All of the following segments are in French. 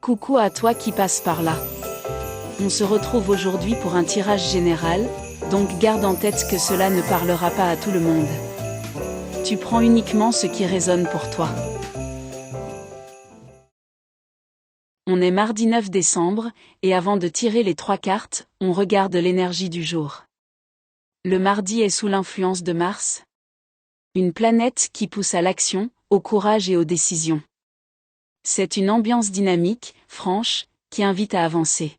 Coucou à toi qui passe par là. On se retrouve aujourd'hui pour un tirage général, donc garde en tête que cela ne parlera pas à tout le monde. Tu prends uniquement ce qui résonne pour toi. On est mardi 9 décembre, et avant de tirer les 3 cartes, on regarde l'énergie du jour. Le mardi est sous l'influence de Mars, une planète qui pousse à l'action, au courage et aux décisions. C'est une ambiance dynamique, franche, qui invite à avancer.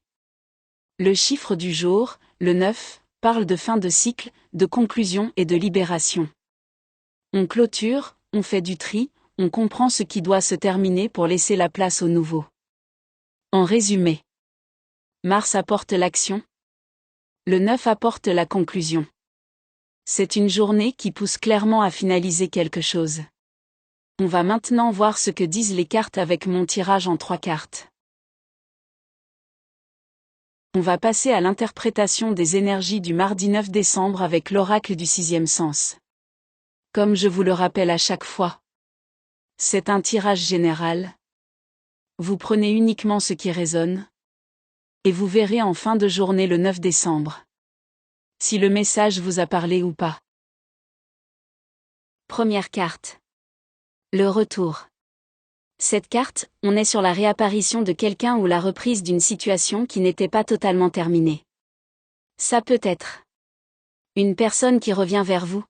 Le chiffre du jour, le 9, parle de fin de cycle, de conclusion et de libération. On clôture, on fait du tri, on comprend ce qui doit se terminer pour laisser la place au nouveau. En résumé, Mars apporte l'action. Le 9 apporte la conclusion. C'est une journée qui pousse clairement à finaliser quelque chose. On va maintenant voir ce que disent les cartes avec mon tirage en 3 cartes. On va passer à l'interprétation des énergies du mardi 9 décembre avec l'oracle du 6e sens. Comme je vous le rappelle à chaque fois, c'est un tirage général. Vous prenez uniquement ce qui résonne. Et vous verrez en fin de journée le 9 décembre. Si le message vous a parlé ou pas. Première carte. Le retour. Cette carte, on est sur la réapparition de quelqu'un ou la reprise d'une situation qui n'était pas totalement terminée. Ça peut être une personne qui revient vers vous,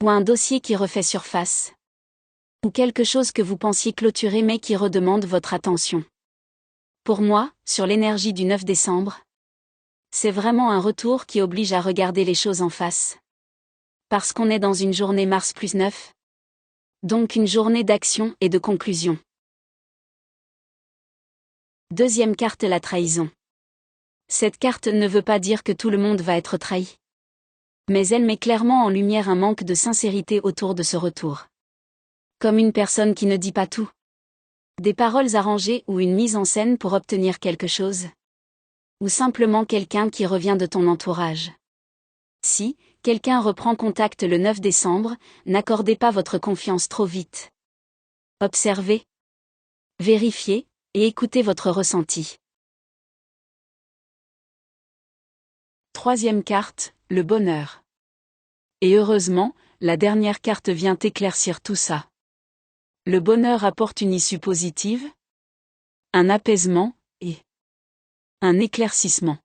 ou un dossier qui refait surface, ou quelque chose que vous pensiez clôturer mais qui redemande votre attention. Pour moi, sur l'énergie du 9 décembre, c'est vraiment un retour qui oblige à regarder les choses en face. Parce qu'on est dans une journée Mars plus 9. Donc une journée d'action et de conclusion. Deuxième carte, la trahison. Cette carte ne veut pas dire que tout le monde va être trahi. Mais elle met clairement en lumière un manque de sincérité autour de ce retour. Comme une personne qui ne dit pas tout. Des paroles arrangées ou une mise en scène pour obtenir quelque chose. Ou simplement quelqu'un qui revient de ton entourage. Si quelqu'un reprend contact le 9 décembre, n'accordez pas votre confiance trop vite. Observez, vérifiez, et écoutez votre ressenti. Troisième carte, le bonheur. Et heureusement, la dernière carte vient éclaircir tout ça. Le bonheur apporte une issue positive, un apaisement, et un éclaircissement.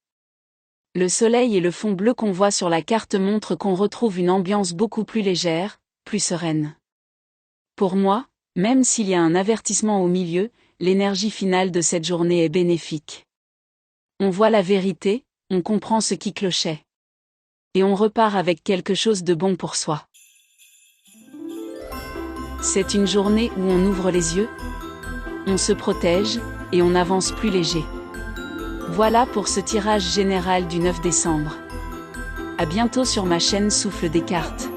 Le soleil et le fond bleu qu'on voit sur la carte montrent qu'on retrouve une ambiance beaucoup plus légère, plus sereine. Pour moi, même s'il y a un avertissement au milieu, l'énergie finale de cette journée est bénéfique. On voit la vérité, on comprend ce qui clochait. Et on repart avec quelque chose de bon pour soi. C'est une journée où on ouvre les yeux, on se protège, et on avance plus léger. Voilà pour ce tirage général du 9 décembre. À bientôt sur ma chaîne Souffle des cartes.